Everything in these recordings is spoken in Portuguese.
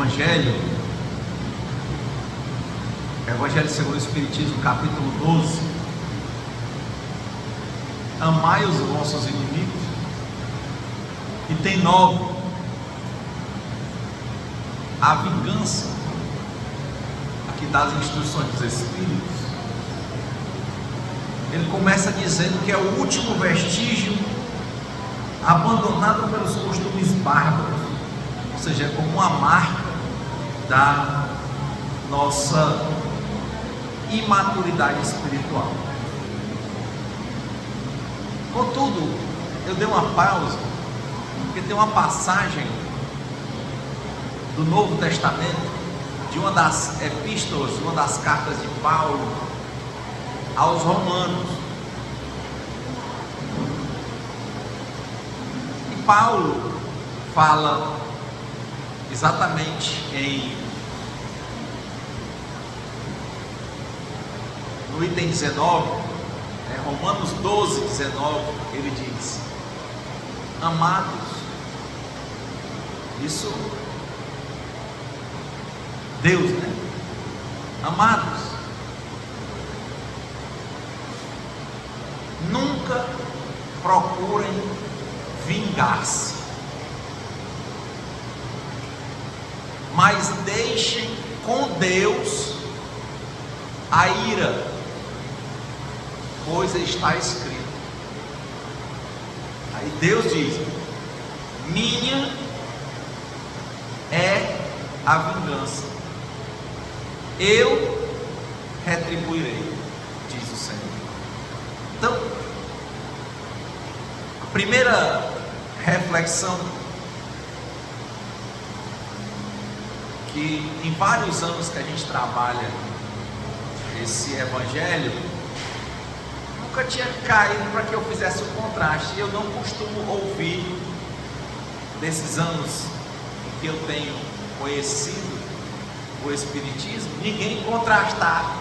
Evangelho segundo o Espiritismo, capítulo 12: amai os vossos inimigos. E tem 9: a vingança. Aqui das instruções dos Espíritos, ele começa dizendo que é o último vestígio abandonado pelos costumes bárbaros, ou seja, é como uma marca da nossa imaturidade espiritual. Contudo, eu dei uma pausa, porque tem uma passagem do Novo Testamento, de uma das epístolas, uma das cartas de Paulo aos Romanos. E Paulo fala exatamente no item 19, Romanos 12, 19, ele diz: amados, isso Deus, né? Amados, nunca procurem vingar-se, mas deixem com Deus a ira, pois está escrito. Aí Deus diz: minha é a vingança, eu retribuirei, diz o Senhor. Então, a primeira reflexão, que em vários anos que a gente trabalha esse evangelho, nunca tinha caído para que eu fizesse o contraste. Eu não costumo ouvir, desses anos em que eu tenho conhecido o Espiritismo, ninguém contrastar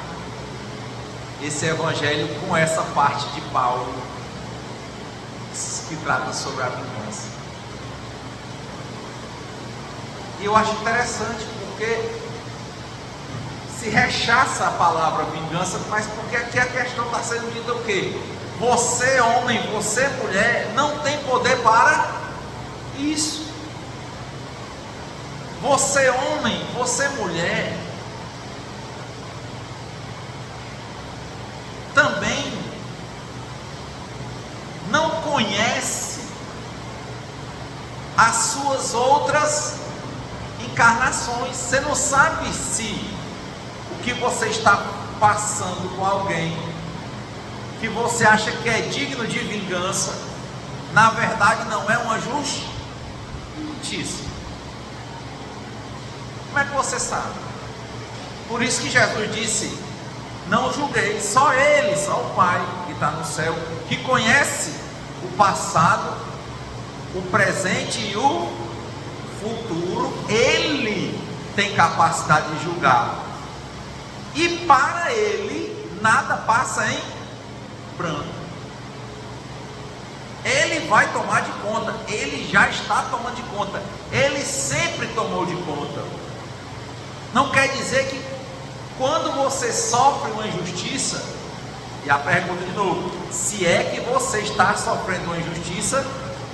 esse evangelho com essa parte de Paulo que trata sobre a vingança. E eu acho interessante, porque se rechaça a palavra vingança, mas porque aqui a questão está sendo dita o quê? Você homem, você mulher, não tem poder para isso. Você homem, você mulher, também não conhece as suas outras encarnações. Você não sabe se o que você está passando com alguém que você acha que é digno de vingança, na verdade não é uma justiça. Como é que você sabe? Por isso que Jesus disse: não julguei. Só Ele, só o Pai que está no céu, que conhece o passado, o presente e o futuro, Ele tem capacidade de julgar. E para Ele nada passa em branco. Ele vai tomar de conta. Ele já está tomando de conta. Ele sempre tomou de conta. Não quer dizer que quando você sofre uma injustiça, e a pergunta de novo, se é que você está sofrendo uma injustiça,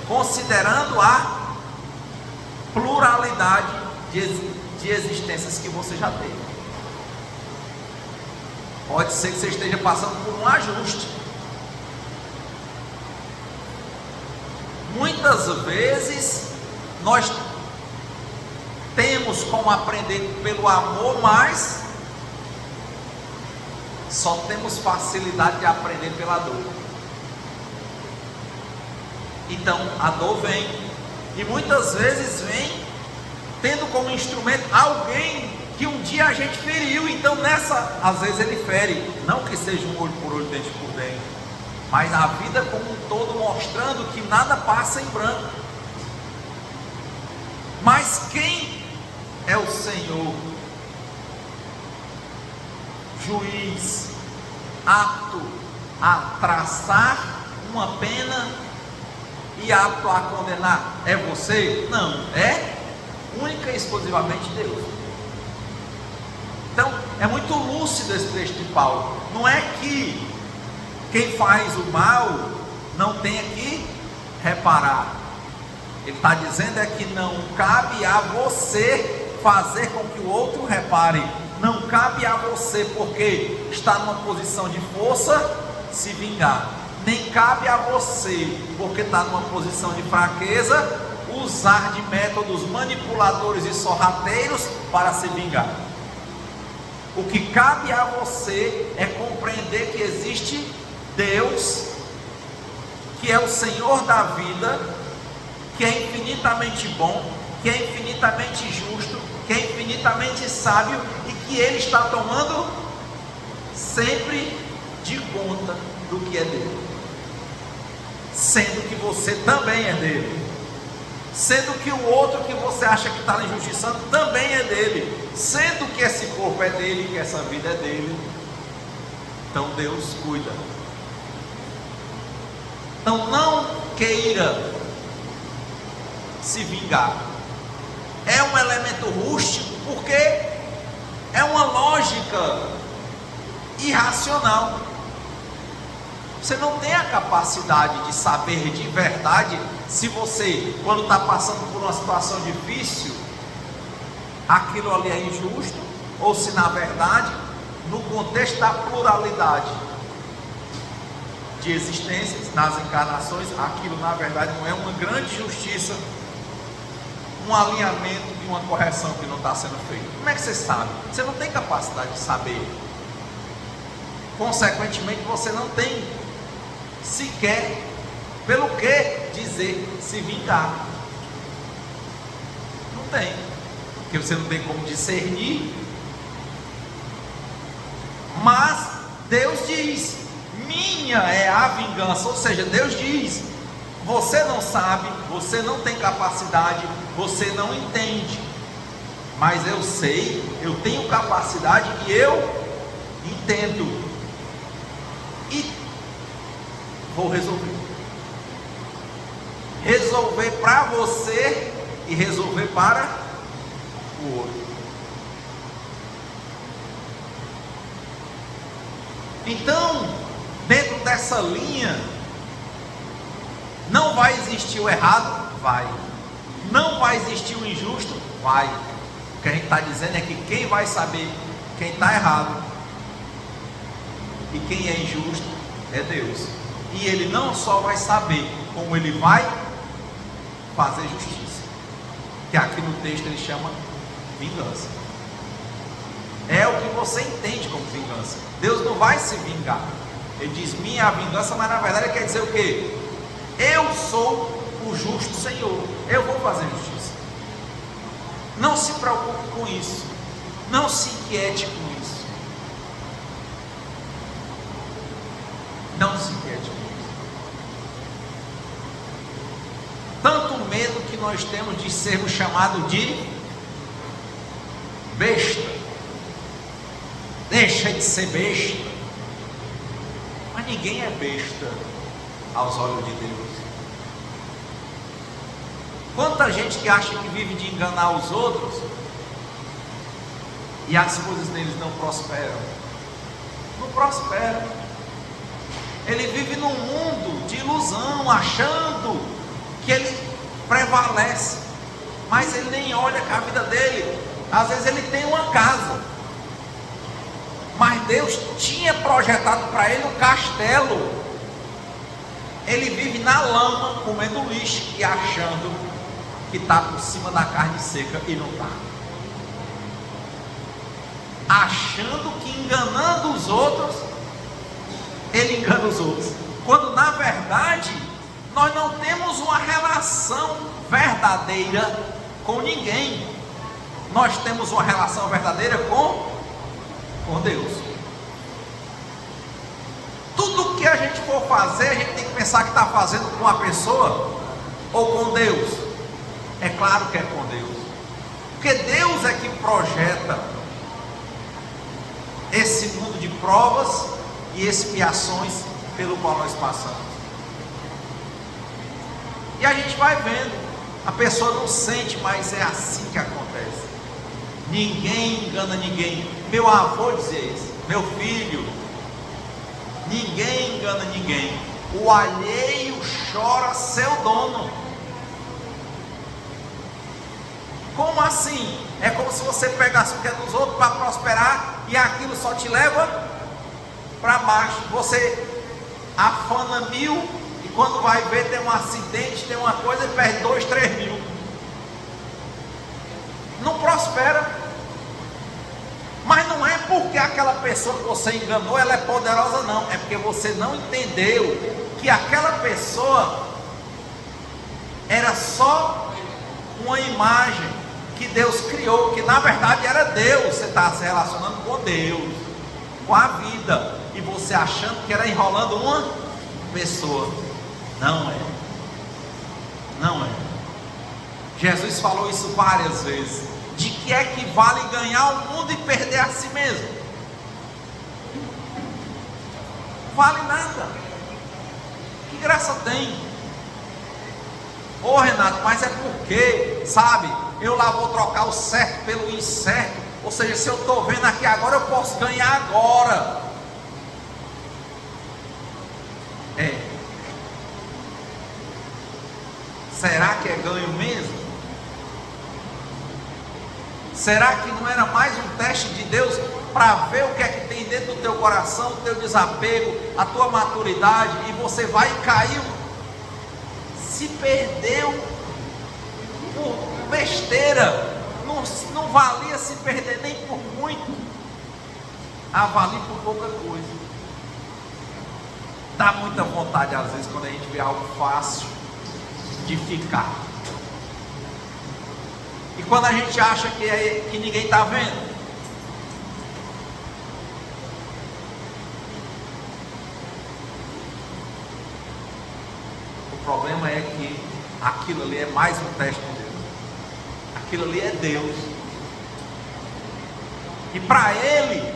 considerando a pluralidade de existências que você já teve. Pode ser que você esteja passando por um ajuste. Muitas vezes nós temos como aprender pelo amor, mas só temos facilidade de aprender pela dor. Então a dor vem, e muitas vezes vem tendo como instrumento alguém que um dia a gente feriu. Então às vezes ele fere, não que seja um olho por olho, dente por dente, mas a vida como um todo, mostrando que nada passa em branco. Mas quem é o Senhor, juiz, apto a traçar uma pena e apto a condenar? É você? Não, é única e exclusivamente Deus. Então, é muito lúcido esse trecho de Paulo. Não é que quem faz o mal não tenha que reparar. Ele está dizendo é que não cabe a você fazer com que o outro repare. Não cabe a você, porque está numa posição de força, se vingar. Nem cabe a você, porque está numa posição de fraqueza, usar de métodos manipuladores e sorrateiros para se vingar. O que cabe a você é compreender que existe Deus, que é o Senhor da vida, que é infinitamente bom, que é infinitamente justo, que é infinitamente sábio e que Ele está tomando sempre de conta do que é dele, sendo que você também é dele, sendo que o outro que você acha que está injustiçando também é dele, sendo que esse corpo é dele, que essa vida é dele. Então Deus cuida. Então não queira se vingar. É um elemento rústico porque é uma lógica irracional. Você não tem a capacidade de saber de verdade se você, quando está passando por uma situação difícil, aquilo ali é injusto, ou se na verdade, no contexto da pluralidade de existências, nas encarnações, aquilo na verdade não é uma grande justiça, um alinhamento e uma correção que não está sendo feito. Como é que você sabe? Você não tem capacidade de saber. Consequentemente, você não tem sequer pelo que dizer se vingar. Não tem, porque você não tem como discernir. Mas Deus diz: minha é a vingança. Ou seja, Deus diz: você não sabe, você não tem capacidade, você não entende, mas eu sei, eu tenho capacidade e eu entendo, e vou resolver para você e resolver para o outro. Então, dentro dessa linha, não vai existir o errado? Vai. Não vai existir o injusto? Vai. O que a gente está dizendo é que quem vai saber quem está errado e quem é injusto é Deus. E Ele não só vai saber, como Ele vai fazer justiça, que aqui no texto Ele chama vingança. É o que você entende como vingança. Deus não vai se vingar. Ele diz: minha é a vingança, mas na verdade Ele quer dizer o quê? Eu sou o justo Senhor, eu vou fazer justiça. Não se preocupe com isso, não se inquiete com isso, não se inquiete com isso. Tanto medo que nós temos de sermos chamados de besta. Deixa de ser besta. Mas ninguém é besta aos olhos de Deus. Quanta gente que acha que vive de enganar os outros e as coisas deles não prosperam. Não prosperam. Ele vive num mundo de ilusão, achando que ele prevalece, mas ele nem olha que a vida dele, às vezes ele tem uma casa, mas Deus tinha projetado para ele um castelo. Ele vive na lama, comendo lixo e achando que está por cima da carne seca, e não está. Achando que enganando os outros, ele engana os outros, quando na verdade nós não temos uma relação verdadeira com ninguém. Nós temos uma relação verdadeira com Deus. Tudo que a gente for fazer, a gente tem que pensar que está fazendo com a pessoa ou com Deus. É claro que é com Deus, porque Deus é que projeta esse mundo de provas e expiações pelo qual nós passamos. E a gente vai vendo A pessoa não sente, mas é assim que acontece. Ninguém engana ninguém. Meu avô dizia isso. Meu filho, ninguém engana ninguém. O alheio chora seu dono. Como assim? É como se você pegasse o que é dos outros para prosperar e aquilo só te leva para baixo. Você afana 1000 e quando vai ver tem um acidente, tem uma coisa e perde 2, 3 mil. Não prospera. Mas não é porque aquela pessoa que você enganou ela é poderosa, não. É porque você não entendeu que aquela pessoa era só uma imagem que Deus criou, que na verdade era Deus. Você está se relacionando com Deus, com a vida, e você achando que era enrolando uma pessoa. Não é. Não é. Jesus falou isso várias vezes. De que é que vale ganhar o mundo e perder a si mesmo? Vale nada. Que graça tem? Ô Renato, mas é porque, sabe, eu lá vou trocar o certo pelo incerto. Ou seja, se eu estou vendo aqui agora, eu posso ganhar agora. Será que é ganho mesmo? Será que não era mais um teste de Deus para ver o que é que tem dentro do teu coração, o teu desapego, a tua maturidade, e você vai e caiu, se perdeu por besteira, não valia se perder nem por muito, valia por pouca coisa. Dá muita vontade às vezes quando a gente vê algo fácil de ficar. E quando a gente acha que ninguém está vendo, o problema é que aquilo ali é mais um teste de Deus. Aquilo ali é Deus. E para Ele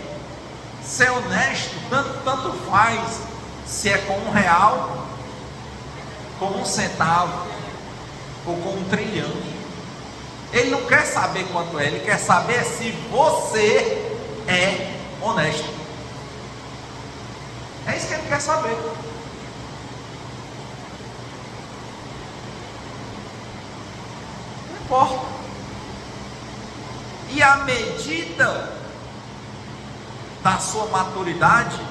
ser honesto, tanto faz se é com R$1, com 1 centavo ou com 1 trilhão. Ele não quer saber quanto é, ele quer saber se você é honesto. É isso que ele quer saber. Não importa. E a medida da sua maturidade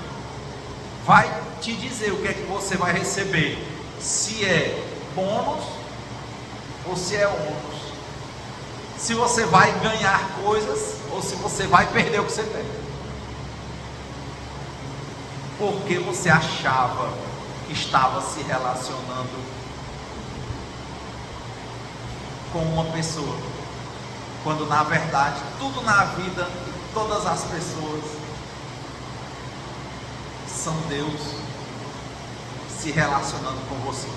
vai te dizer o que é que você vai receber. Se é bônus ou se é ônus. Se você vai ganhar coisas ou se você vai perder o que você tem. Porque você achava que estava se relacionando com uma pessoa, quando na verdade tudo na vida, todas as pessoas são Deus se relacionando com você.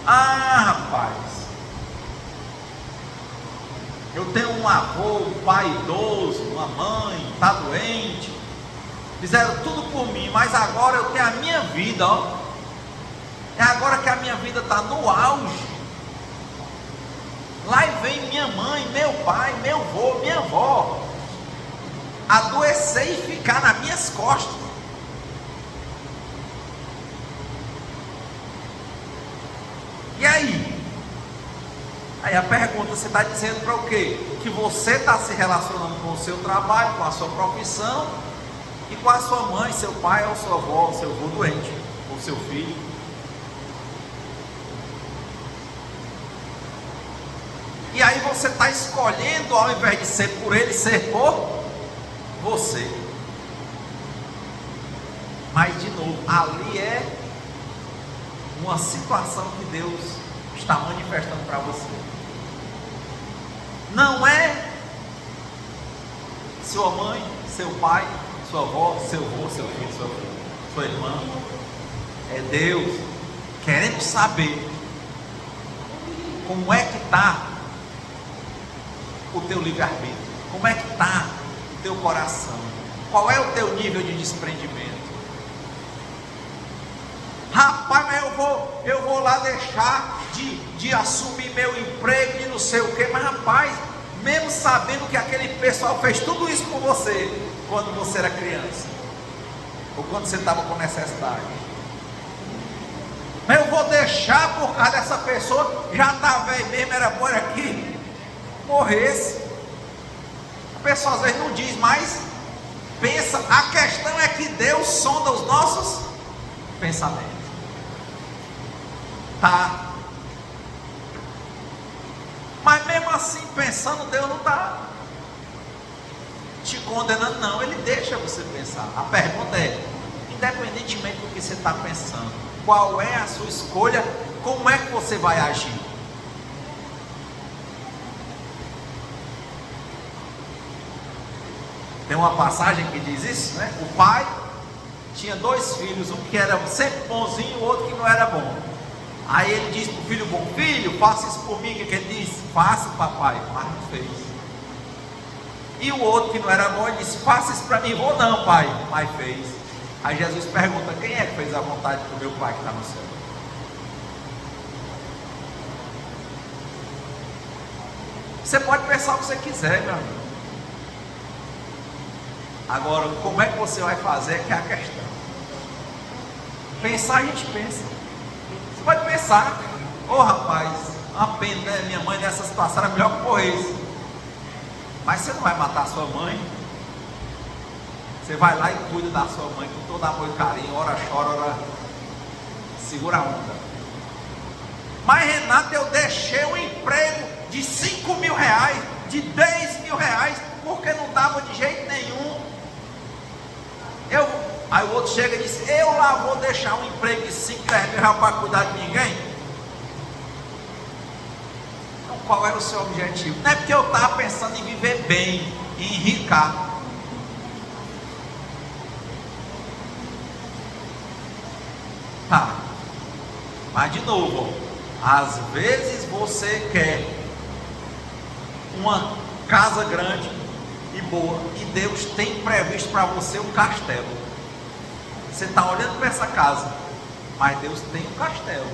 Rapaz, eu tenho um avô, um pai idoso, uma mãe, está doente, fizeram tudo por mim, mas agora eu tenho a minha vida, ó. É agora que a minha vida está no auge. Lá vem minha mãe, meu pai, meu avô, minha avó adoecer e ficar nas minhas costas. E aí? Aí a pergunta, você está dizendo para o quê? Que você está se relacionando com o seu trabalho, com a sua profissão e com a sua mãe, seu pai ou sua avó, seu avô doente, ou seu filho. E aí você está escolhendo, ao invés de ser por ele, ser por você. Mas de novo, ali é uma situação que Deus está manifestando para você. Não é sua mãe, seu pai, sua avó, seu avô, seu filho, sua irmã. É Deus querendo saber como é que está o teu livre-arbítrio, como é que está o teu coração, qual é o teu nível de desprendimento. Rapaz, rapaz, mas eu vou lá deixar de assumir meu emprego e não sei o que. Mas rapaz, mesmo sabendo que aquele pessoal fez tudo isso por você quando você era criança, ou quando você estava com necessidade, mas eu vou deixar por causa dessa pessoa, já está velho mesmo, era bom era que morresse. A pessoa às vezes não diz, mas pensa. A questão é que Deus sonda os nossos pensamentos. Tá. Mas mesmo assim, pensando, Deus não está te condenando, não. Ele deixa você pensar. A pergunta é, independentemente do que você está pensando, qual é a sua escolha? Como é que você vai agir? Tem uma passagem que diz isso, né? O pai tinha 2 filhos, um que era sempre bonzinho e o outro que não era bom. Aí ele disse para o filho bom: filho, faça isso por mim. O que ele disse? Faça, papai. Mas não fez. E o outro que não era bom, ele disse: faça isso para mim. Vou não, pai. Mas fez. Aí Jesus pergunta: quem é que fez a vontade do meu pai que está no céu? Você pode pensar o que você quiser, meu amigo. Agora, como é que você vai fazer que é a questão. Pensar, a gente pensa. Você pode pensar: ô rapaz, uma pena, né? Minha mãe nessa situação era melhor que morresse. Mas você não vai matar sua mãe. Você vai lá e cuida da sua mãe com todo amor e carinho. Ora chora, ora segura a onda. Mas Renato, eu deixei um emprego de 5 mil reais, de 10 mil reais, porque não dava de jeito nenhum. Aí o outro chega e diz: eu lá vou deixar um emprego de 5, 10 mil reais para cuidar de ninguém? Então qual era o seu objetivo? Não é porque eu estava pensando em viver bem, em enricar. Tá. Mas de novo, às vezes você quer uma casa grande e boa, e Deus tem previsto para você um castelo. Você está olhando para essa casa, mas Deus tem um castelo.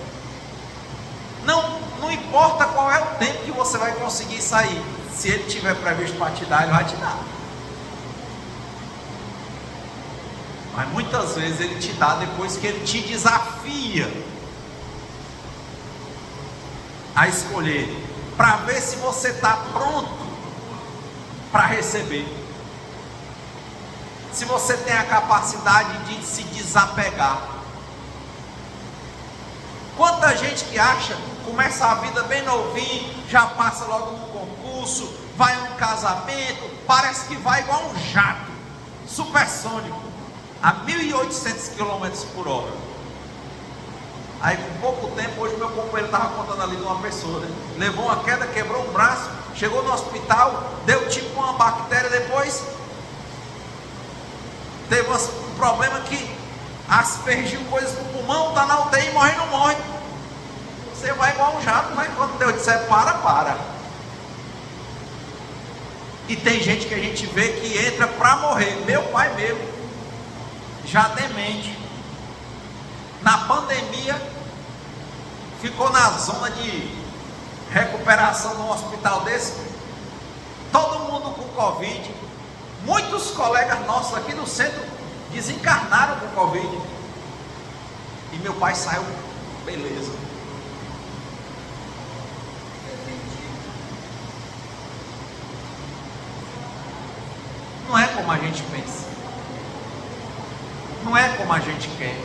Não importa qual é o tempo que você vai conseguir sair, se Ele tiver previsto para te dar, Ele vai te dar. Mas muitas vezes Ele te dá depois que Ele te desafia a escolher, para ver se você está pronto para receber, se você tem a capacidade de se desapegar. Quanta gente que acha, começa a vida bem novinho, já passa logo no concurso, vai a um casamento, parece que vai igual um jato supersônico a 1.800 km por hora. Aí com pouco tempo, hoje meu companheiro estava contando ali de uma pessoa, né? Levou uma queda, quebrou um braço, chegou no hospital, deu tipo uma bactéria, depois teve um problema que aspergiu coisas pro pulmão, está na UTI, morre não morre. Você vai igual um jato, mas quando Deus disser para. E tem gente que a gente vê que entra para morrer. Meu pai mesmo, já demente, na pandemia, ficou na zona de recuperação num hospital desse, todo mundo com Covid. Muitos colegas nossos aqui do centro desencarnaram com Covid, e meu pai saiu, beleza. Não é como a gente pensa, não é como a gente quer,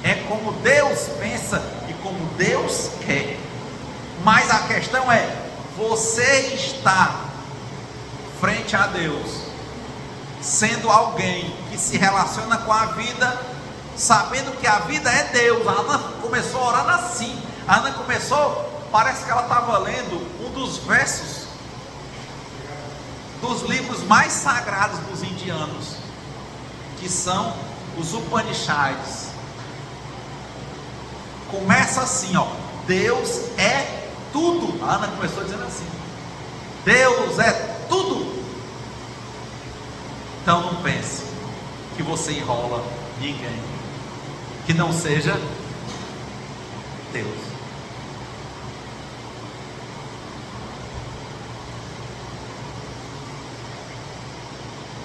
é como Deus pensa e como Deus quer. Mas a questão é, você está frente a Deus, sendo alguém que se relaciona com a vida, sabendo que a vida é Deus. A Ana começou orando assim. A Ana começou, parece que ela estava lendo um dos versos dos livros mais sagrados dos indianos, que são os Upanishads. Começa assim, ó: Deus é tudo. A Ana começou dizendo assim: Deus é tudo. Então não pense que você enrola ninguém que não seja Deus.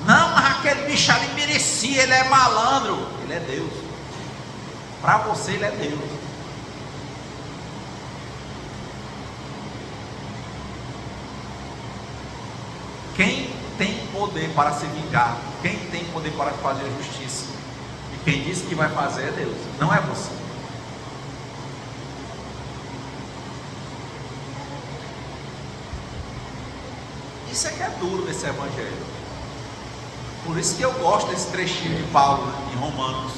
Não, mas aquele bicho ali merecia, ele é malandro. Ele é Deus. Para você ele é Deus. Quem tem poder para se vingar, quem tem poder para fazer justiça, e quem disse que vai fazer é Deus, não é você. Isso é que é duro nesse evangelho. Por isso que eu gosto desse trechinho de Paulo, né, em Romanos.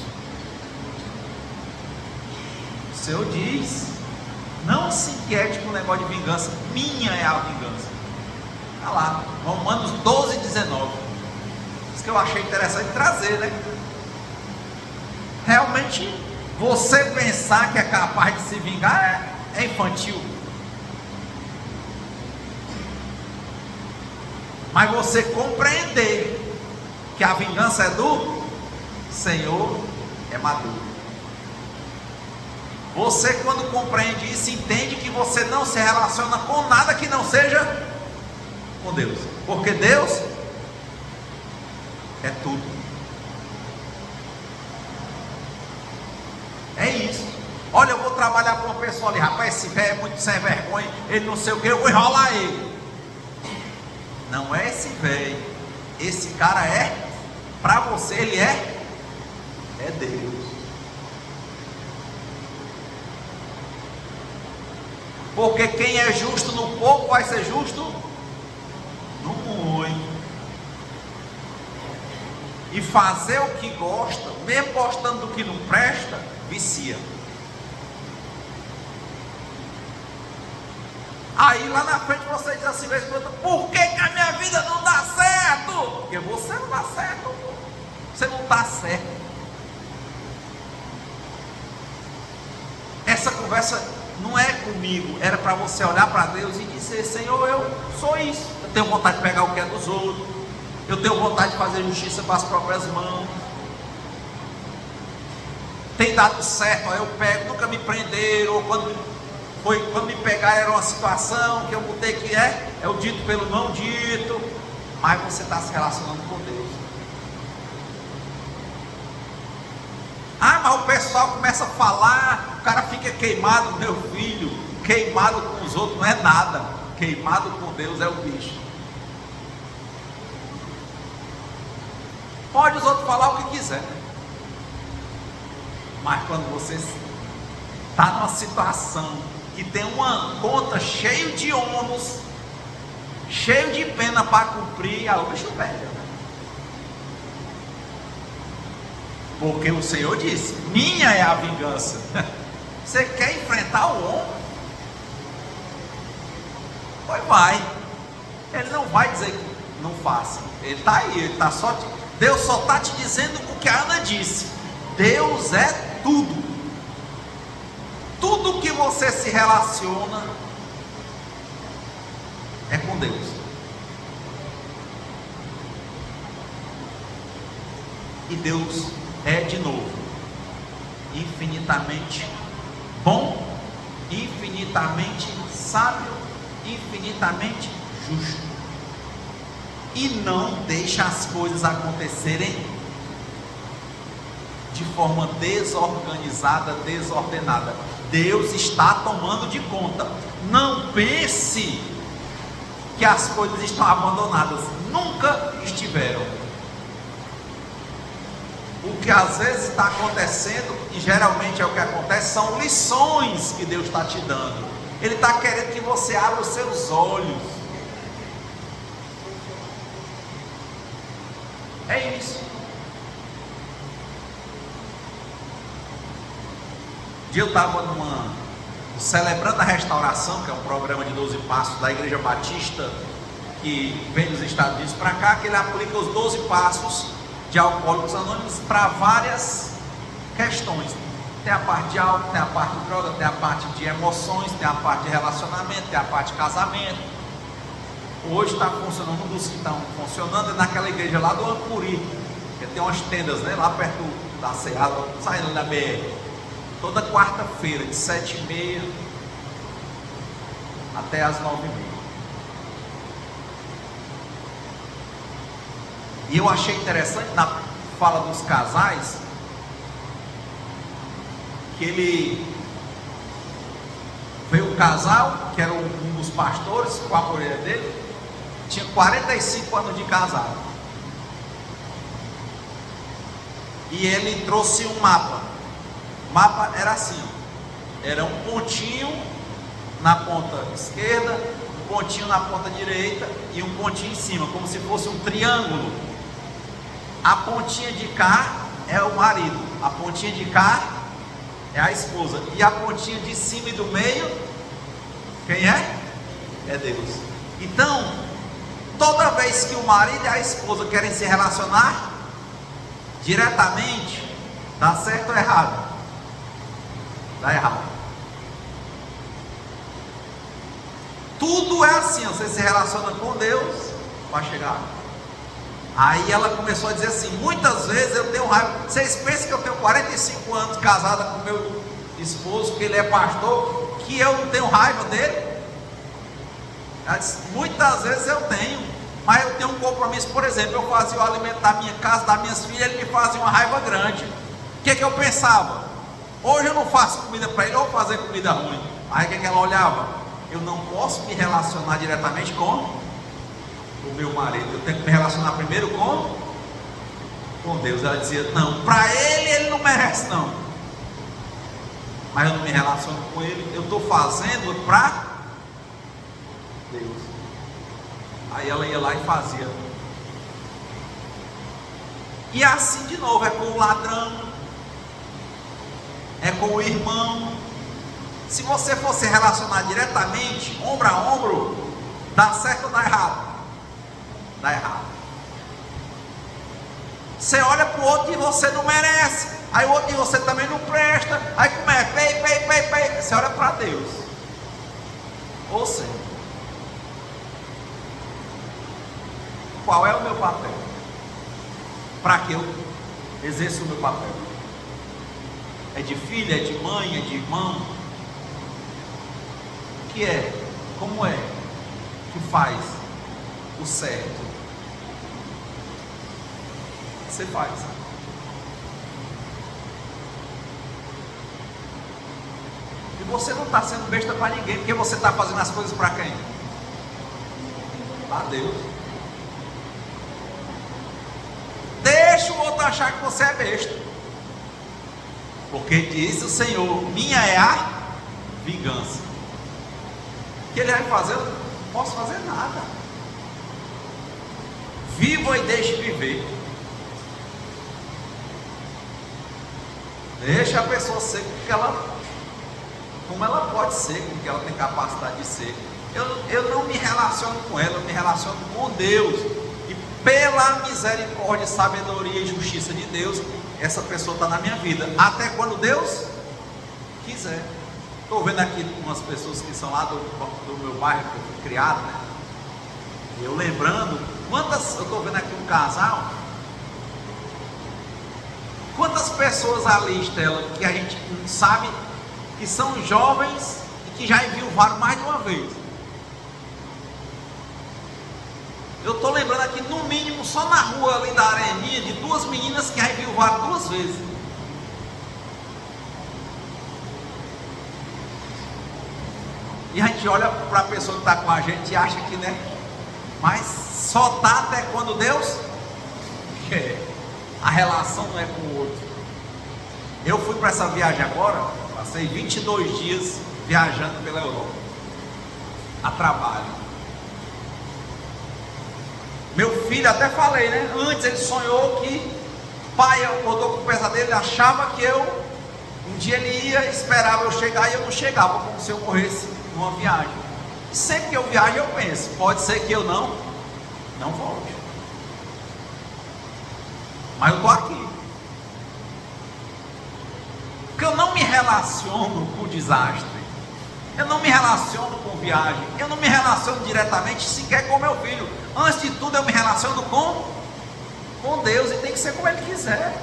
O Senhor diz: não se inquiete com o negócio de vingança, minha é a vingança. Está lá, Romanos 12, 19. Isso que eu achei interessante trazer, né? Realmente, você pensar que é capaz de se vingar é infantil. Mas você compreender que a vingança é do Senhor é maduro. Você, quando compreende isso, entende que você não se relaciona com nada que não seja com Deus, porque Deus é tudo. É isso. Olha, eu vou trabalhar com uma pessoa ali, rapaz, esse velho é muito sem vergonha, ele não sei o que, eu vou enrolar ele. Não é esse velho, esse cara é, para você ele é Deus. Porque quem é justo no pouco vai ser justo no muito. E fazer o que gosta, mesmo gostando do que não presta, vicia. Aí lá na frente você diz assim, por que a minha vida não dá certo? Porque você não dá certo. Você não está certo. Essa conversa não é comigo, era para você olhar para Deus e dizer: Senhor, eu sou isso. Eu tenho vontade de pegar o que é dos outros. Eu tenho vontade de fazer justiça com as próprias mãos. Tem dado certo, aí eu pego, nunca me prenderam. Ou quando me pegaram era uma situação que eu botei que é o dito pelo não dito. Mas você está se relacionando com Deus. Ah, mas o pessoal começa a falar, o cara fica queimado. Meu filho, queimado com os outros não é nada. Queimado com Deus é o bicho. Pode os outros falar o que quiser, mas quando você está numa situação que tem uma conta cheia de ônus, cheio de pena para cumprir, aí o bicho pega. Porque o Senhor disse: minha é a vingança. Você quer enfrentar o homem? Pois vai. Ele não vai dizer que não faça. Ele está aí, ele está só. Deus só está te dizendo o que a Ana disse: Deus é tudo. Tudo que você se relaciona é com Deus. E Deus é, de novo, infinitamente bom, infinitamente sábio, infinitamente justo. E não deixa as coisas acontecerem de forma desorganizada, desordenada. Deus está tomando de conta. Não pense que as coisas estão abandonadas. Nunca estiveram. O que às vezes está acontecendo, e geralmente é o que acontece, são lições que Deus está te dando. Ele está querendo que você abra os seus olhos. É isso. Um dia eu estava celebrando a restauração, que é um programa de 12 passos da Igreja Batista, que vem dos Estados Unidos para cá, que ele aplica os 12 passos de Alcoólicos Anônimos para várias questões. Tem a parte de álcool, tem a parte de droga, tem a parte de emoções, tem a parte de relacionamento, tem a parte de casamento. Hoje está funcionando, um dos que estão funcionando é naquela igreja lá do Ancuri, que tem umas tendas, né, lá perto da Ceasa, saindo da BR. toda quarta-feira, de 7h30 até as 9h30. E eu achei interessante na fala dos casais, que ele veio um casal, que era um dos pastores, com a mulher dele, tinha 45 anos de casado. E ele trouxe um mapa. O mapa era assim, era um pontinho na ponta esquerda, um pontinho na ponta direita e um pontinho em cima, como se fosse um triângulo. A pontinha de cá é o marido, a pontinha de cá é a esposa, e a pontinha de cima e do meio, quem é? É Deus. Então, toda vez que o marido e a esposa querem se relacionar diretamente, dá certo ou errado? Dá errado. Tudo é assim, você se relaciona com Deus, vai chegar. Aí ela começou a dizer assim: muitas vezes eu tenho raiva. Vocês pensam que eu tenho 45 anos casada com meu esposo, que ele é pastor, que eu não tenho raiva dele? Ela disse: muitas vezes eu tenho, mas eu tenho um compromisso. Por exemplo, eu fazia o alimento da minha casa, das minhas filhas, ele me fazia uma raiva grande. O que eu pensava? Hoje eu não faço comida para ele, ou vou fazer comida ruim. Aí o que ela olhava? Eu não posso me relacionar diretamente com o meu marido, eu tenho que me relacionar primeiro com Deus. Ela dizia: não, para ele não merece não, mas eu não me relaciono com ele, eu estou fazendo para Deus. Aí ela ia lá e fazia. E assim de novo, é com o ladrão, é com o irmão. Se você for se relacionar diretamente, ombro a ombro, dá certo ou dá errado? Dá errado. Você olha para o outro e você não merece, aí o outro e você também não presta, aí como é? Pei. Você olha para Deus. Ou seja, qual é o meu papel? Para que eu exerça o meu papel? É de filha, é de mãe, é de irmão? O que é? Como é que faz o certo? Você faz. E você não está sendo besta para ninguém, porque você está fazendo as coisas para quem? Para Deus. Deixa o outro achar que você é besta, porque diz o Senhor: minha é a vingança. O que ele vai fazer? Eu não posso fazer nada. Viva e deixe viver. Deixa a pessoa ser como ela pode ser, com o que ela tem capacidade de ser. Eu não me relaciono com ela, eu me relaciono com Deus. E pela misericórdia, sabedoria e justiça de Deus, essa pessoa está na minha vida, até quando Deus quiser. Estou vendo aqui umas pessoas que são lá do meu bairro, que eu fui criado, né? Eu lembrando, eu estou vendo aqui um casal. Quantas pessoas ali, Estela, que a gente sabe que são jovens e que já enviuvaram mais de uma vez? Eu estou lembrando aqui, no mínimo, só na rua ali da Areninha, de duas meninas que já enviuvaram 2 vezes. E a gente olha para a pessoa que está com a gente e acha que, né? Mas só está até quando Deus quer. A relação não é com o outro. Eu fui para essa viagem agora, passei 22 dias viajando pela Europa, a trabalho. Meu filho, até falei, né? Antes ele sonhou que o pai acordou com o pesadelo, ele achava que um dia ele ia, esperava eu chegar e eu não chegava, como se eu morresse numa viagem. E sempre que eu viajo eu penso, pode ser que eu não volte. Mas eu estou aqui. Porque eu não me relaciono com desastre, eu não me relaciono com viagem, eu não me relaciono diretamente sequer com meu filho. Antes de tudo eu me relaciono com Deus, e tem que ser como Ele quiser.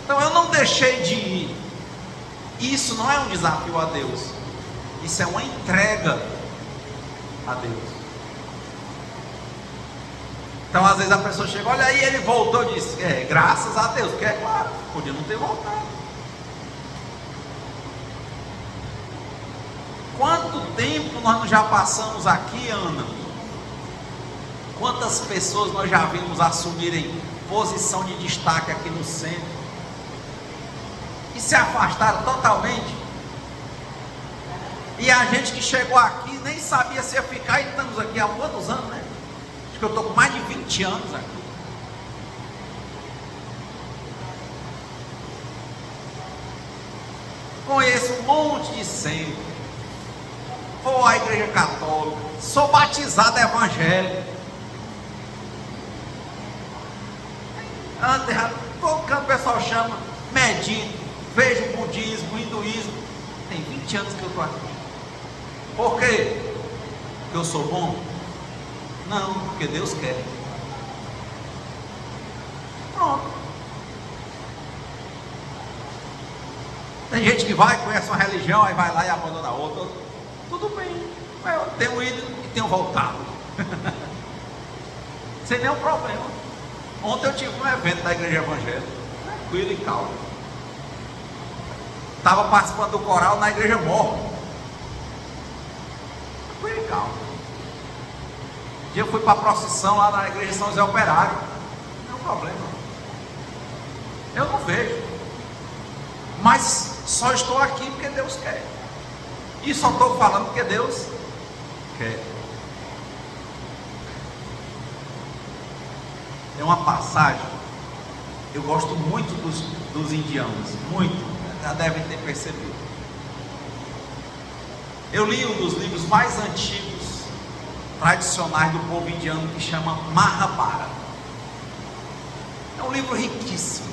Então eu não deixei de ir, Isso não é um desafio a Deus, isso é uma entrega a Deus. Então às vezes a pessoa chega, olha aí, ele voltou e disse, graças a Deus, porque é claro, podia não ter voltado. Quanto tempo nós já passamos aqui, Ana? Quantas pessoas nós já vimos assumirem posição de destaque aqui no centro e se afastaram totalmente? E a gente que chegou aqui nem sabia se ia ficar, e estamos aqui há quantos anos, né? Acho que eu estou com mais de 20 anos aqui. Conheço um monte de centro, vou à igreja católica, sou batizado evangélico. Todo canto o pessoal chama, medito, vejo o budismo, o hinduísmo. Tem 20 anos que eu estou aqui. Por quê? Porque eu sou bom? Não, porque Deus quer. Pronto. Tem gente que vai, conhece uma religião, aí vai lá e abandona a outra. Tudo bem, eu tenho ido e tenho voltado. Sem nenhum problema. Ontem eu tive um evento da igreja evangélica, tranquilo e calmo. Estava participando do coral na igreja Mormon. Tranquilo e calmo. Um dia eu fui para a procissão lá na igreja São José Operário. Não tem problema. Eu não vejo. Mas só estou aqui porque Deus quer. E só estou falando porque Deus quer. Tem uma passagem, eu gosto muito dos indianos, muito, já devem ter percebido. Eu li um dos livros mais antigos, tradicionais do povo indiano, que chama Mahabharata. É um livro riquíssimo.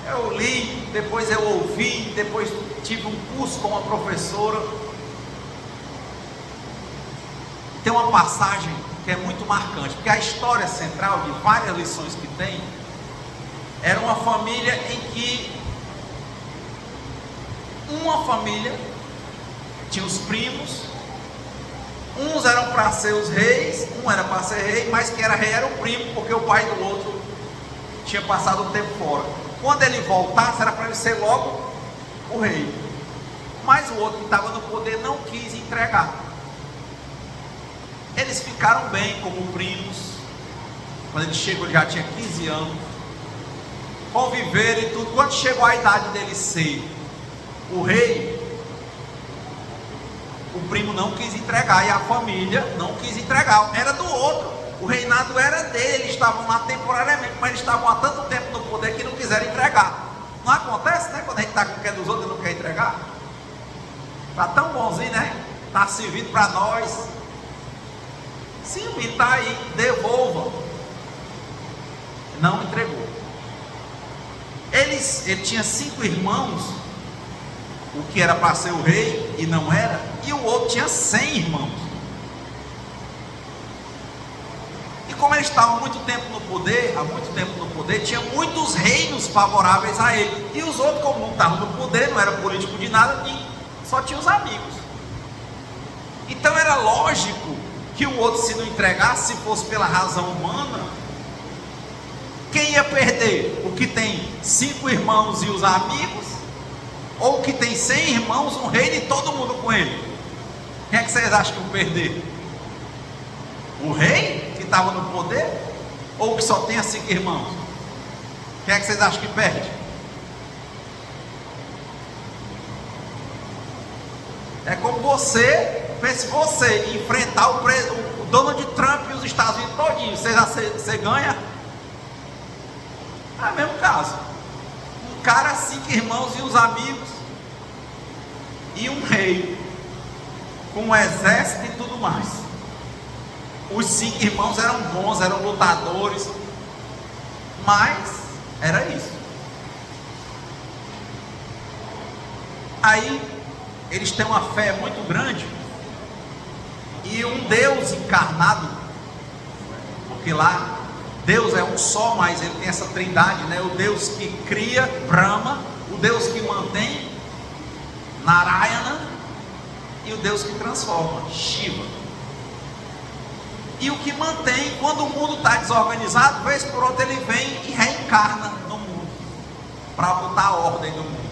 Eu li, depois eu ouvi, depois tive um curso com uma professora. Tem uma passagem que é muito marcante, porque a história central de várias lições que tem, era uma família em que uma família tinha os primos, uns eram para ser os reis, um era para ser rei, mas quem era rei era o primo, porque o pai do outro tinha passado um tempo fora. Quando ele voltasse, era para ele ser logo o rei. Mas o outro que estava no poder não quis entregar. Eles ficaram bem como primos. Quando ele chegou, ele já tinha 15 anos. Conviveram e tudo. Quando chegou a idade dele ser o rei, o primo não quis entregar e a família não quis entregar. Era do outro. O reinado era dele, eles estavam lá temporariamente, mas eles estavam há tanto tempo no poder que não quiseram entregar. Não acontece, né? Quando a gente está com o que é dos outros e não quer entregar. Está tão bonzinho, né? Está servindo para nós. Sim, e está aí, devolva. Não entregou. Ele tinha 5 irmãos, o que era para ser o rei e não era, e o outro tinha 100 irmãos. Como eles estavam muito tempo no poder, há muito tempo no poder, tinha muitos reinos favoráveis a ele. E os outros, como não estavam no poder, não eram político de nada, só tinha os amigos. Então era lógico que o outro, se não entregasse, se fosse pela razão humana, quem ia perder? O que tem 5 irmãos e os amigos? Ou o que tem 100 irmãos, um reino e todo mundo com ele? Quem é que vocês acham que iam perder? O rei? Estava no poder, ou que só tenha 5 irmãos? Quem é que vocês acham que perde? É como pense você enfrentar o Donald Trump e os Estados Unidos todinho, você ganha? É o mesmo caso. Um cara, 5 irmãos e os amigos, e um rei com um exército e tudo mais. Os 5 irmãos eram bons, eram lutadores, mas era isso. Aí eles têm uma fé muito grande, e um Deus encarnado, porque lá Deus é um só, mas ele tem essa trindade, né? O Deus que cria, Brahma, o Deus que mantém, Narayana, e o Deus que transforma, Shiva. E o que mantém, quando o mundo está desorganizado, vez por outra ele vem e reencarna no mundo, para botar a ordem no mundo.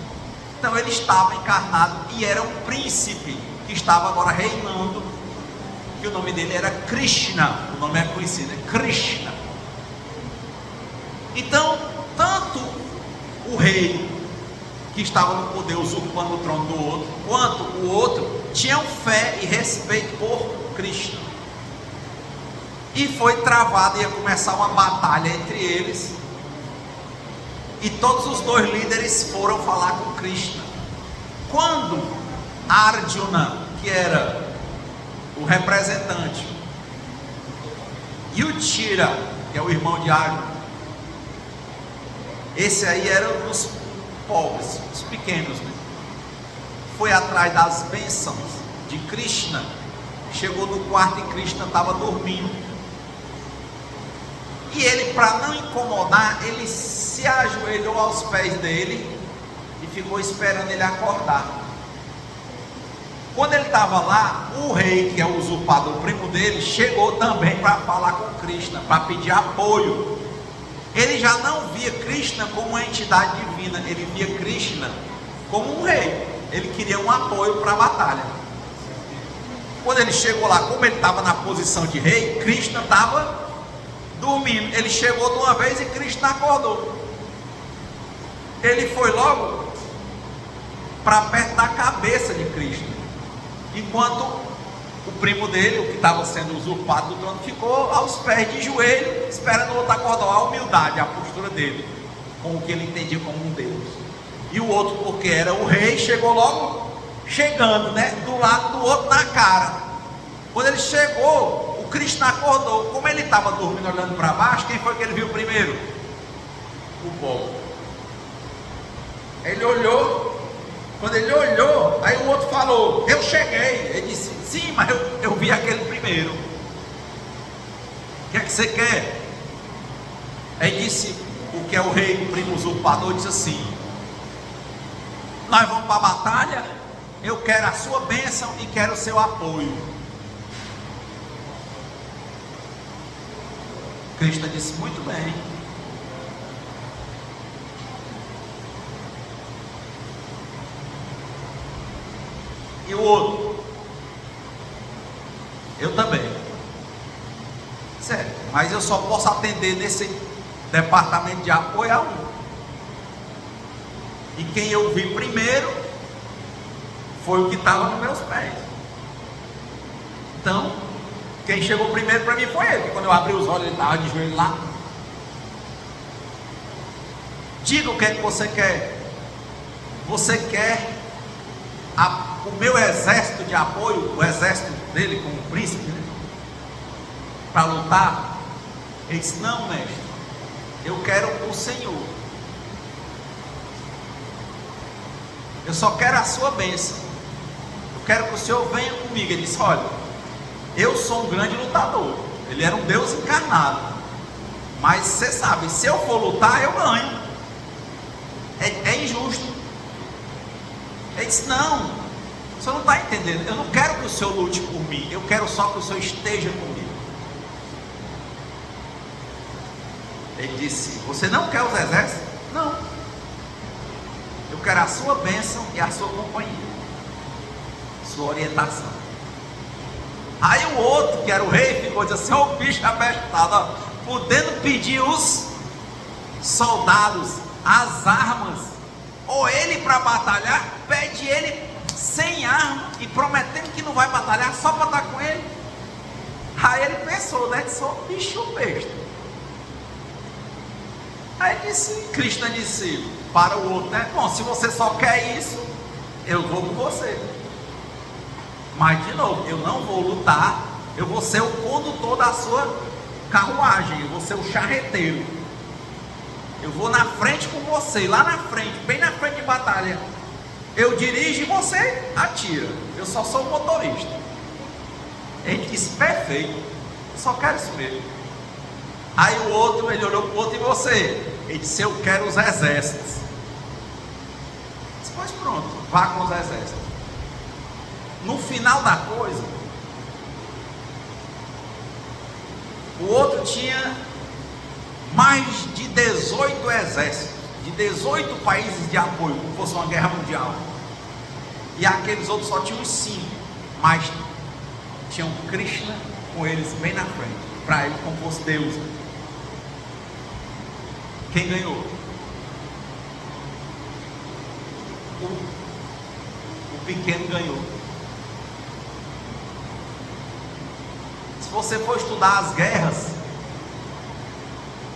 Então ele estava encarnado e era um príncipe que estava agora reinando, que o nome dele era Krishna, o nome é conhecido, é Krishna. Então, tanto o rei que estava no poder usurpando o trono do outro, quanto o outro tinham fé e respeito por Krishna. E foi travada, ia começar uma batalha entre eles, e todos os dois líderes foram falar com Krishna. Quando Arjuna, que era o representante, Yudhishthira, que é o irmão de Arjuna, esse aí era os pobres, os pequenos, né? Foi atrás das bênçãos de Krishna, chegou no quarto e Krishna estava dormindo. E ele, para não incomodar, ele se ajoelhou aos pés dele e ficou esperando ele acordar. Quando ele estava lá, o rei, que é o usurpador, o primo dele, chegou também para falar com Krishna, para pedir apoio. Ele já não via Krishna como uma entidade divina, ele via Krishna como um rei. Ele queria um apoio para a batalha. Quando ele chegou lá, como ele estava na posição de rei, Krishna estava dormindo. Ele chegou de uma vez e Krishna acordou. Ele foi logo para perto da cabeça de Krishna, enquanto o primo dele, o que estava sendo usurpado do trono, ficou aos pés de joelho, esperando o outro acordar. A humildade, a postura dele, com o que ele entendia como um Deus. E o outro, porque era o rei, chegou logo chegando, né, do lado do outro, na cara. Quando ele chegou, o Krishna acordou. Como ele estava dormindo olhando para baixo, quem foi que ele viu primeiro? O povo. Ele olhou. Quando ele olhou, aí o outro falou: eu cheguei. Ele disse: sim, mas eu vi aquele primeiro. O que é que você quer? Aí disse o que é o rei, o primo usurpador, disse assim: nós vamos para a batalha, eu quero a sua bênção e quero o seu apoio. Krishna disse: muito bem. E o outro: eu também. Sério, mas eu só posso atender nesse departamento de apoio a um. E quem eu vi primeiro foi o que estava nos meus pés. Então, quem chegou primeiro para mim foi ele. Quando eu abri os olhos, ele estava de joelho lá. Diga o que é que você quer. Você quer o meu exército de apoio, o exército dele como príncipe, né, para lutar? Ele disse: não, mestre, eu quero o Senhor. Eu só quero a sua bênção. Eu quero que o Senhor venha comigo. Ele disse: olha, eu sou um grande lutador. Ele era um Deus encarnado. Mas você sabe, se eu for lutar, eu ganho. É injusto. Ele disse: não, o senhor não está entendendo. Eu não quero que o senhor lute por mim. Eu quero só que o senhor esteja comigo. Ele disse: você não quer os exércitos? Não. Eu quero a sua bênção e a sua companhia, sua orientação. Aí o outro, que era o rei, ficou dizendo assim: ó, o bicho abestado, podendo pedir os soldados, as armas, ou ele para batalhar, pede ele sem arma e prometendo que não vai batalhar só para estar com ele. Aí ele pensou, né? Sou bicho besta. Aí Krishna disse para o outro, né? Bom, se você só quer isso, eu vou com você. Mas de novo, eu não vou lutar. Eu vou ser o condutor da sua carruagem. Eu vou ser o charreteiro. Eu vou na frente com você, lá na frente, bem na frente de batalha. Eu dirijo e você atira. Eu só sou o motorista. Ele disse: perfeito, eu só quero isso mesmo. Aí o outro, ele olhou para o outro: e você? Ele disse: eu quero os exércitos. Disse: pois pronto, vá com os exércitos. no final da coisa, o outro tinha mais de 18 exércitos, de 18 países de apoio, como fosse uma guerra mundial. E aqueles outros só tinham 5, mas tinham Krishna com eles bem na frente, para ele como fosse Deus. Quem ganhou? O pequeno ganhou. Se você for estudar as guerras,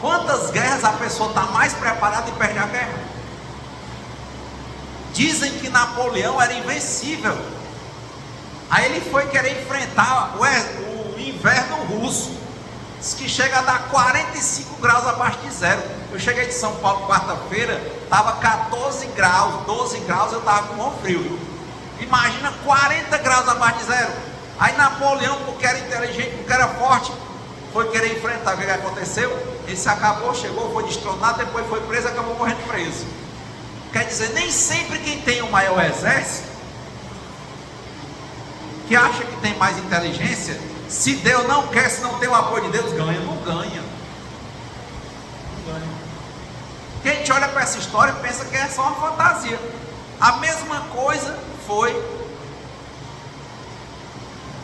quantas guerras a pessoa está mais preparada e perde a guerra? Dizem que Napoleão era invencível. Aí ele foi querer enfrentar o inverno russo. Diz que chega a dar 45 graus abaixo de zero. Eu cheguei de São Paulo quarta-feira, estava 14 graus, 12 graus, eu estava com mão frio. Imagina 40 graus abaixo de zero. Aí Napoleão, porque era inteligente, porque era forte, foi querer enfrentar. O que aconteceu? Ele se acabou, chegou, foi destronado, depois foi preso, acabou morrendo preso. Quer dizer, nem sempre quem tem o maior exército, que acha que tem mais inteligência, se Deus não quer, se não tem o apoio de Deus, ganha. Não ganha. Não ganha. Quem a gente olha para essa história pensa que é só uma fantasia. A mesma coisa foi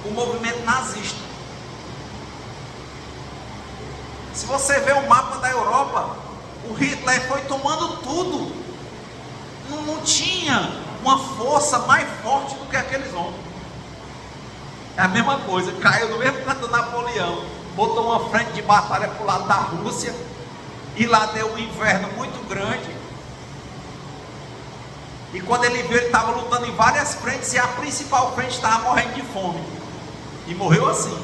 o movimento nazista. Se você vê o mapa da Europa, o Hitler foi tomando tudo. Não tinha uma força mais forte do que aqueles homens. É a mesma coisa, caiu no mesmo canto do Napoleão, botou uma frente de batalha para o lado da Rússia, e lá deu um inverno muito grande. E quando ele viu, ele estava lutando em várias frentes, e a principal frente estava morrendo de fome, e morreu assim.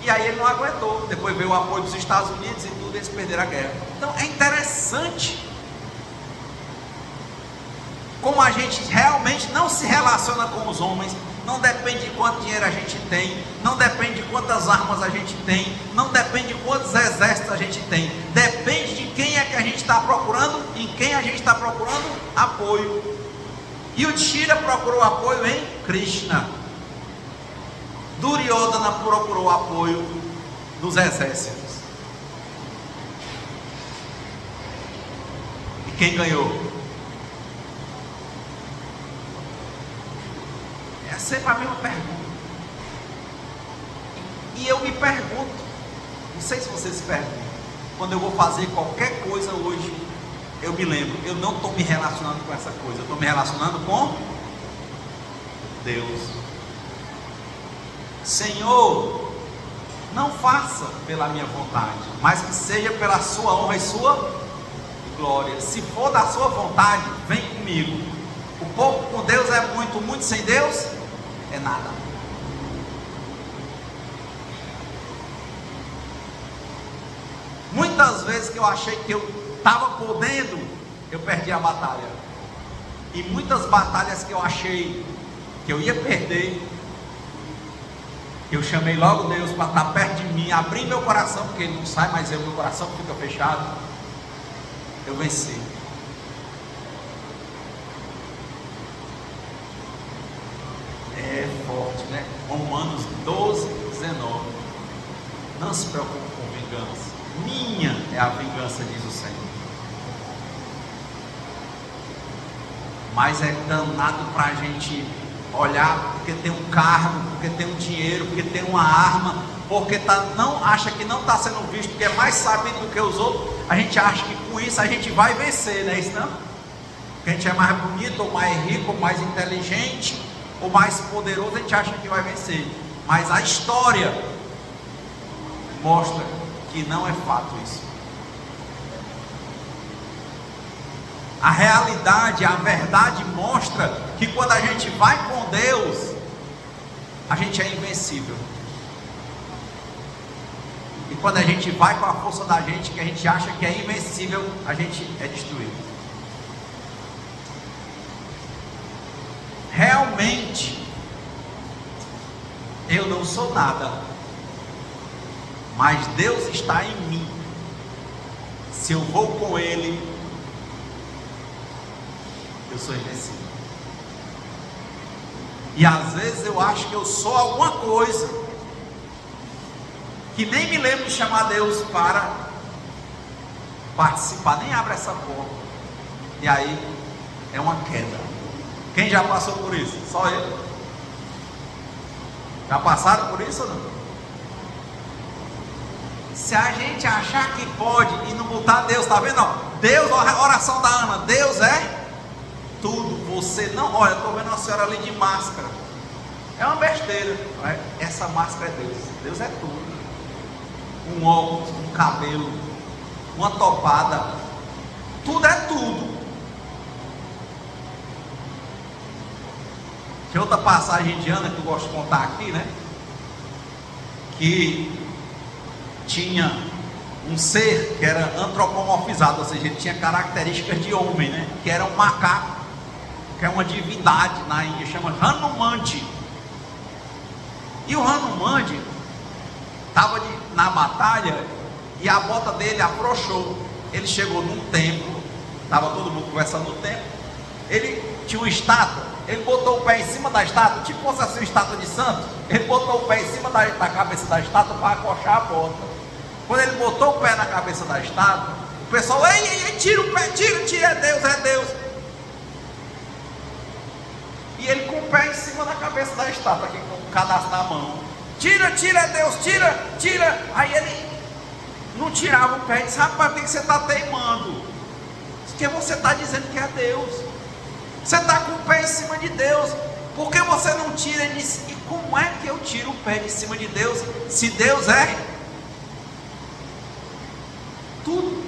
E aí ele não aguentou, depois veio o apoio dos Estados Unidos e tudo, eles perderam a guerra. Então é interessante como a gente realmente não se relaciona com os homens. Não depende de quanto dinheiro a gente tem, não depende de quantas armas a gente tem, não depende de quantos exércitos a gente tem, depende de quem é que a gente está procurando, em quem a gente está procurando apoio. E o Yudhishthira procurou apoio em Krishna. Duryodhana procurou apoio nos exércitos. E quem ganhou? É sempre a mesma pergunta. E eu me pergunto, não sei se vocês se perguntam, quando eu vou fazer qualquer coisa hoje, eu me lembro, eu não estou me relacionando com essa coisa, eu estou me relacionando com Deus. Senhor, não faça pela minha vontade, mas que seja pela sua honra e sua glória. Se for da sua vontade, vem comigo. O pouco com Deus é muito, muito sem Deus é nada. Muitas vezes que eu achei que eu estava podendo, eu perdi a batalha. E muitas batalhas que eu achei que eu ia perder, eu chamei logo Deus para estar perto de mim, abri meu coração, porque ele não sai, mas meu coração fica fechado. Eu venci. É forte, né? Romanos 12, 19. Não se preocupe com vingança. Minha é a vingança, diz o Senhor. Mas é danado para a gente olhar porque tem um cargo, porque tem um dinheiro, porque tem uma arma, porque não acha que não está sendo visto, porque é mais sabido do que os outros. A gente acha que com isso a gente vai vencer, não é isso não? Porque a gente é mais bonito, ou mais rico, ou mais inteligente, ou mais poderoso, a gente acha que vai vencer. Mas a história mostra que não é fato isso. A realidade, a verdade mostra que quando a gente vai com Deus, a gente é invencível. E quando a gente vai com a força da gente, que a gente acha que é invencível, a gente é destruído. Realmente, eu não sou nada, mas Deus está em mim. Se eu vou com Ele, eu sou invencível. E às vezes eu acho que eu sou alguma coisa, que nem me lembro de chamar Deus para participar, nem abre essa porta. E aí é uma queda. Quem já passou por isso? Só eu. Já passaram por isso ou não? Se a gente achar que pode e não botar Deus, tá vendo? Deus, a oração da Ana, Deus é tudo. Você não, olha, eu estou vendo uma senhora ali de máscara. É uma besteira. Essa máscara é Deus. Deus é tudo. Um óculos, um cabelo, uma topada, tudo é tudo. Tem outra passagem de Ana que eu gosto de contar aqui, né? Que tinha um ser que era antropomorfizado, ou seja, ele tinha características de homem, né? Que era um macaco, que é uma divindade na Índia, chama Hanumandi. E o Hanumandi estava na batalha e a bota dele afrouxou. Ele chegou num templo, estava todo mundo conversando no templo. Ele tinha uma estátua, ele botou o pé em cima da estátua, tipo fosse assim uma estátua de santo. Ele botou o pé em cima da cabeça da estátua para acochar a bota. Quando ele botou o pé na cabeça da estátua, o pessoal, ei, tira o pé, tira, é Deus. E ele com o pé em cima da cabeça da estátua, aqui com o cadastro na mão. Tira, é Deus, tira. Aí ele não tirava o pé e disse, rapaz, por que você está teimando? Porque você está dizendo que é Deus. Você está com o pé em cima de Deus. Por que você não tira? Ele disse, e como é que eu tiro o pé de cima de Deus, se Deus é tudo?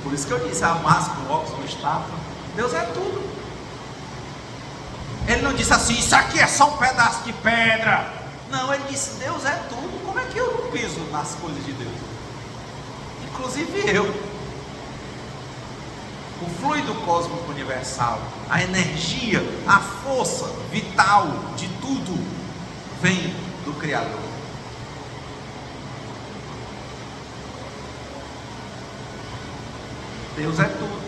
Por isso que eu disse, a máscara, o óculos, o estátua, Deus é tudo. Ele não disse assim, isso aqui é só um pedaço de pedra. Não, ele disse, Deus é tudo. Como é que eu não piso nas coisas de Deus? Inclusive eu. O fluido cósmico universal, a energia, a força vital de tudo vem do Criador. Deus é tudo.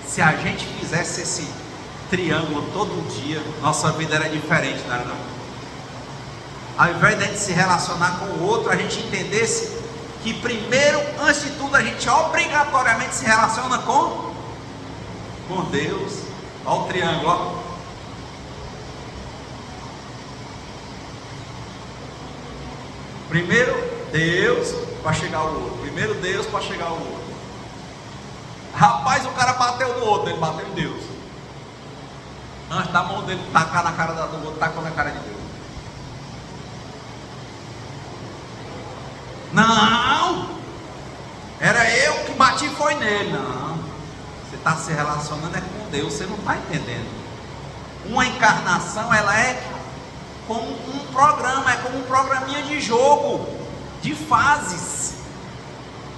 Se a gente fizesse esse triângulo todo dia, nossa vida era diferente, não era não? Ao invés de a gente se relacionar com o outro, a gente entendesse que primeiro, antes de tudo, a gente obrigatoriamente se relaciona com Deus. Olha o triângulo, ó. Primeiro Deus para chegar ao outro. Primeiro Deus para chegar ao outro. Rapaz, o cara bateu no outro, ele bateu em Deus. Antes da mão dele tacar na cara do outro, tacou na cara de Deus. Não, era eu que bati, foi nele. Não, você está se relacionando é com Deus, você não está entendendo. Uma encarnação, ela é como um programa, é como um programinha de jogo, de fases.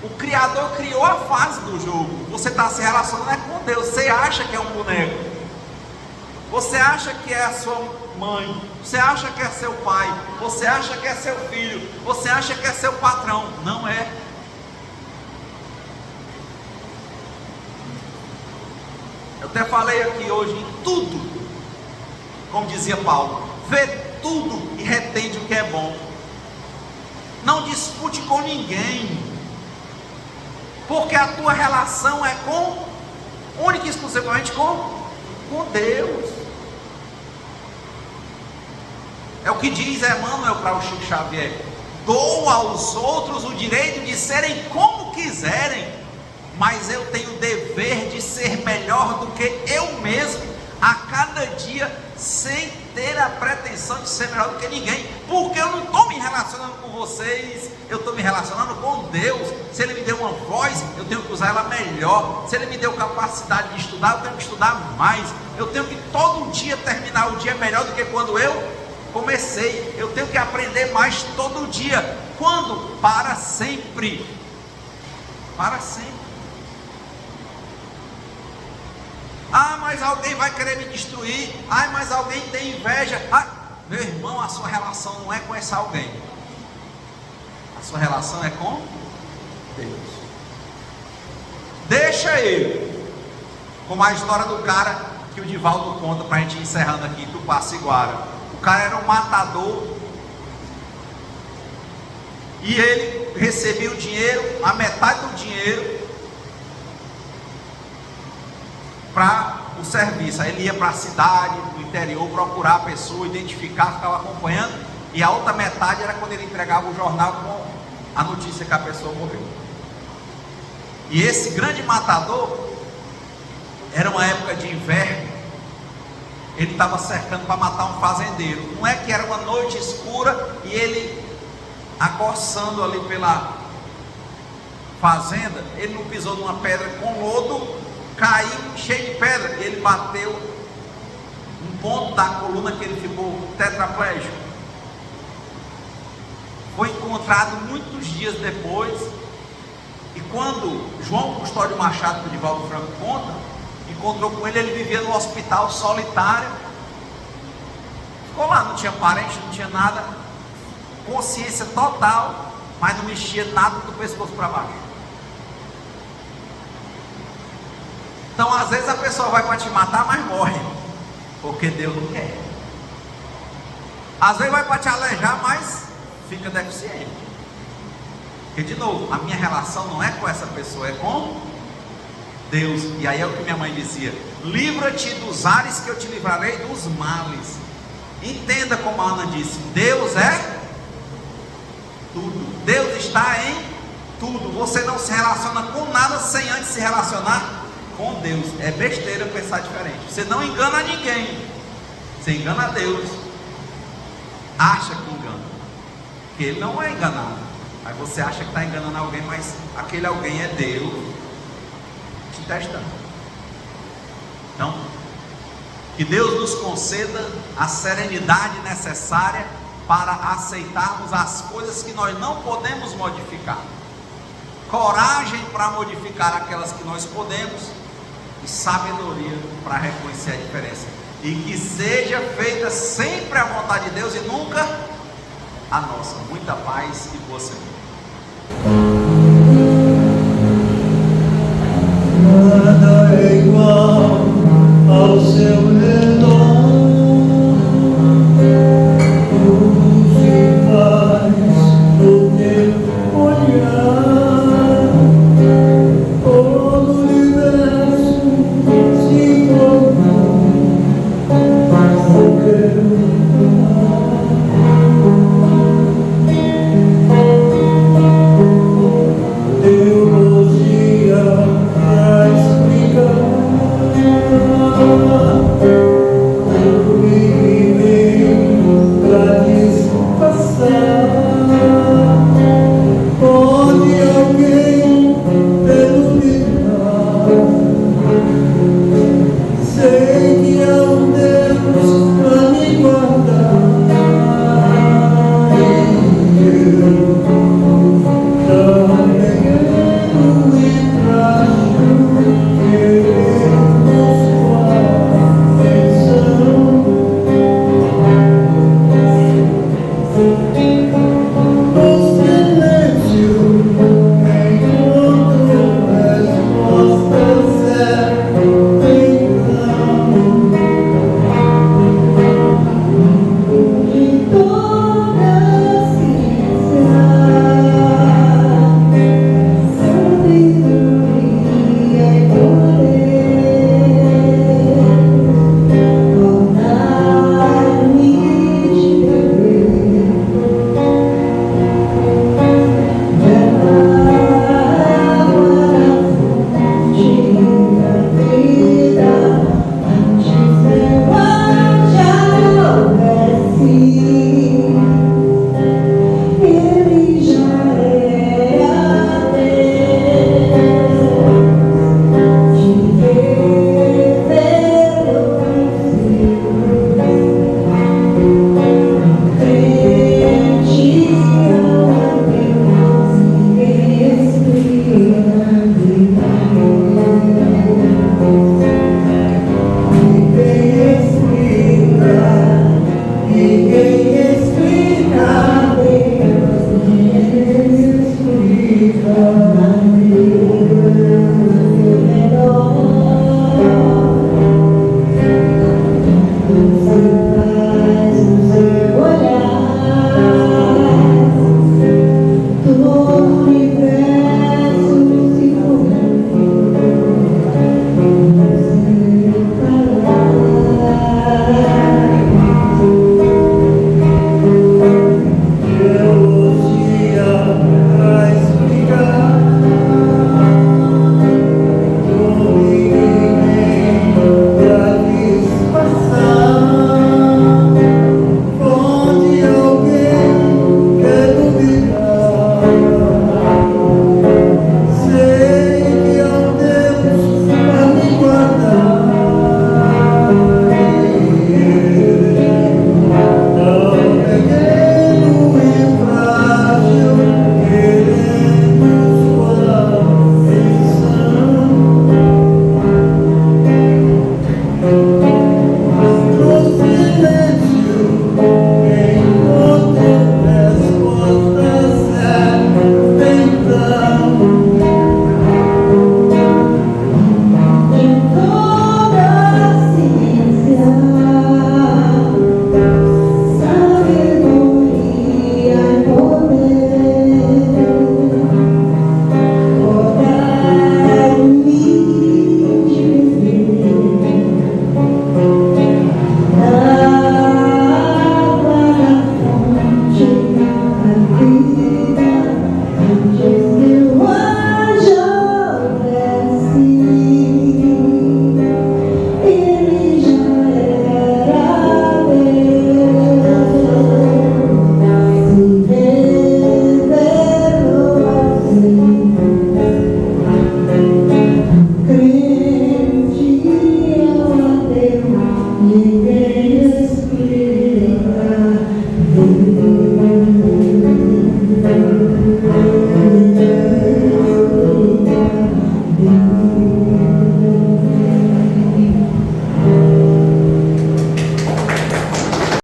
O Criador criou a fase do jogo. Você está se relacionando é com Deus. Você acha que é um boneco, você acha que é a sua mãe, você acha que é seu pai, você acha que é seu filho, você acha que é seu patrão. Não é. Eu até falei aqui hoje, em tudo, como dizia Paulo, vê tudo e retende o que é bom. Não discute com ninguém, porque a tua relação é única e exclusivamente com Deus. É o que diz Emmanuel para o Chico Xavier: dou aos outros o direito de serem como quiserem, mas eu tenho o dever de ser melhor do que eu mesmo, a cada dia, sem ter a pretensão de ser melhor do que ninguém, porque eu não estou me relacionando com vocês, eu estou me relacionando com Deus. Se Ele me deu uma voz, eu tenho que usar ela melhor. Se Ele me deu capacidade de estudar, eu tenho que estudar mais. Eu tenho que todo dia terminar o dia melhor do que quando eu comecei. Eu tenho que aprender mais todo dia. Quando? Para sempre. Para sempre. Ah, mas alguém vai querer me destruir. Ah, mas alguém tem inveja. Ah, meu irmão, a sua relação não é com esse alguém. A sua relação é com Deus. Deixa ele, como a história do cara que o Divaldo conta para a gente ir encerrando aqui, Tupaciguara. O cara era um matador e ele recebia o dinheiro, a metade do dinheiro para o serviço. Aí ele ia para a cidade, no interior, procurar a pessoa, identificar, ficava acompanhando, e a outra metade era quando ele entregava o jornal com a notícia que a pessoa morreu. E esse grande matador, era uma época de inverno, ele estava cercando para matar um fazendeiro. Não é que era uma noite escura e ele acossando ali pela fazenda, ele não pisou numa pedra com lodo, caiu cheio de pedra, e ele bateu um ponto da coluna que ele ficou tetraplégico. Foi encontrado muitos dias depois, e quando João Custódio Machado, que o Divaldo Franco conta, encontrou com ele, ele vivia no hospital solitário, ficou lá, não tinha parente, não tinha nada, consciência total, mas não mexia nada do pescoço para baixo. Então às vezes a pessoa vai para te matar, mas morre, porque Deus não quer. Às vezes vai para te alejar, mas fica deficiente. Porque de novo, a minha relação não é com essa pessoa, é com Deus. E aí é o que minha mãe dizia: livra-te dos ares que eu te livrarei dos males. Entenda como a Ana disse, Deus é tudo, Deus está em tudo. Você não se relaciona com nada sem antes se relacionar com Deus. É besteira pensar diferente. Você não engana ninguém, você engana a Deus, acha que engana, porque Ele não é enganado. Aí você acha que está enganando alguém, mas aquele alguém é Deus te testando. Então, que Deus nos conceda a serenidade necessária para aceitarmos as coisas que nós não podemos modificar, coragem para modificar aquelas que nós podemos, e sabedoria para reconhecer a diferença, e que seja feita sempre a vontade de Deus e nunca a nossa. Muita paz e boa semana.